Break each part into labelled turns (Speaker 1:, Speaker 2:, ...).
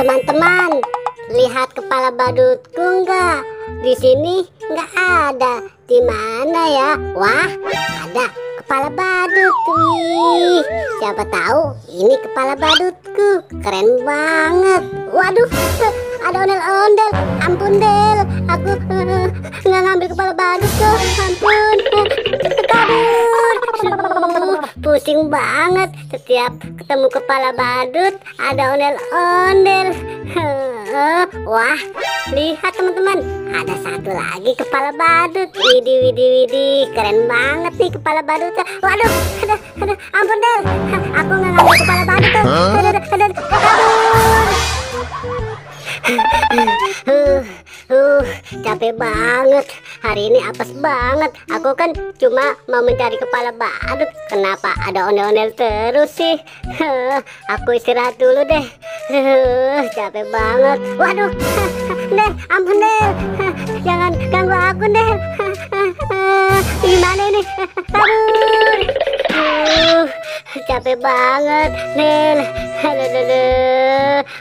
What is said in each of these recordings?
Speaker 1: Teman-teman, lihat kepala badutku enggak? Di sini enggak ada. Di mana ya? Wah, ada kepala badut. Wih, siapa tahu ini kepala badutku. Keren banget. Waduh, ada ondel-ondel. Ampun Del, aku nggak ngambil kepala badutku. Ampun, kabur. Pusing banget setiap ketemu kepala badut ada ondel-ondel. Wah, lihat teman-teman, ada satu lagi kepala badut. Widih, widih, widih, keren banget nih kepala badutnya. Waduh, aduh, ampun Del, aku nggak ngambil kepala badut tuh. Capek banget. Hari ini apes banget. Aku kan cuma mau mencari kepala badut. Kenapa ada ondel-ondel terus sih? Aku istirahat dulu deh. Capek banget. Waduh, Del, ampun Del, jangan ganggu aku Del. Gimana ini? Aduh, capek banget Del.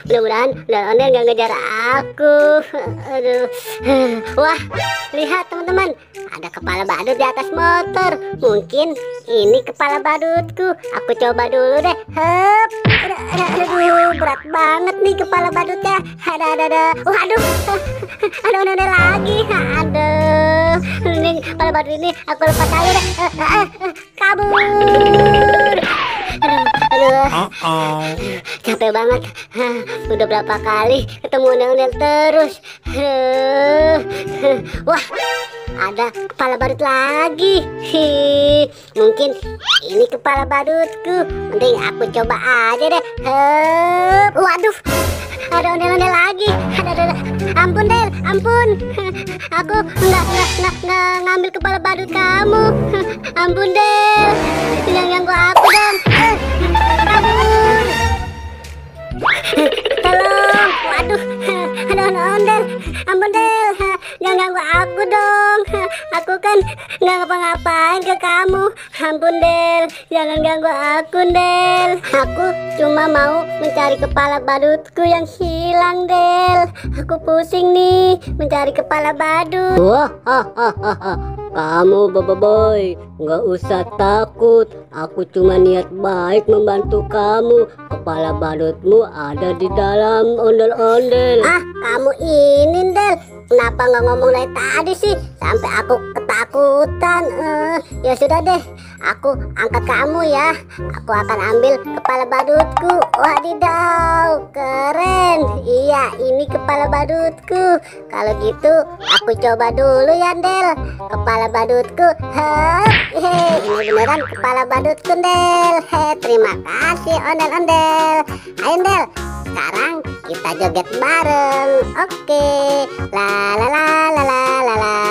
Speaker 1: Mudah-mudahan ondel-ondel gak ngejar aku. Aduh. Wah, lihat teman-teman, ada kepala badut di atas motor. Mungkin ini kepala badutku. Aku coba dulu deh. Hup. Aduh, berat banget nih kepala badutnya. Ada. Waduh, ada ondel lagi. Aduh, ini kepala badut ini aku lepas aja deh. Kabur. Aduh, capek banget. Udah berapa kali ketemu ondel-ondel terus. Wah, ada kepala badut lagi. Mungkin ini kepala badutku. Mending aku coba aja deh. Waduh, ada ondel-ondel lagi. Ada. Ampun Del, ampun. Aku nggak ngambil kepala badut kamu. Ampun Del, jangan ganggu aku dong. Kabur. Tolong. Waduh, ada ondel. Ampun Del, jangan ganggu aku dong. Aku kan nggak ngapa-ngapain ke kamu. Ampun Del, jangan ganggu aku Del. Aku cuma mau mencari kepala badutku yang hilang Del. Aku pusing nih mencari kepala badut.
Speaker 2: Wah, kamu Boboiboy, nggak usah takut. Aku cuma niat baik membantu kamu. Kepala badutmu ada di dalam ondel-ondel.
Speaker 1: Ah, kamu ini Del, kenapa nggak ngomong dari tadi sih? Sampai aku ketakutan. Ya sudah deh, aku angkat kamu ya. Aku akan ambil kepala badutku. Wadidaw, keren. Iya, ini kepala badutku. Kalau gitu, aku coba dulu ya Del, kepala badutku. Ini beneran kepala badutku Del. Terima kasih ondel-ondel. Ayo Del, sekarang kita joget bareng. Oke. La la la la la la la.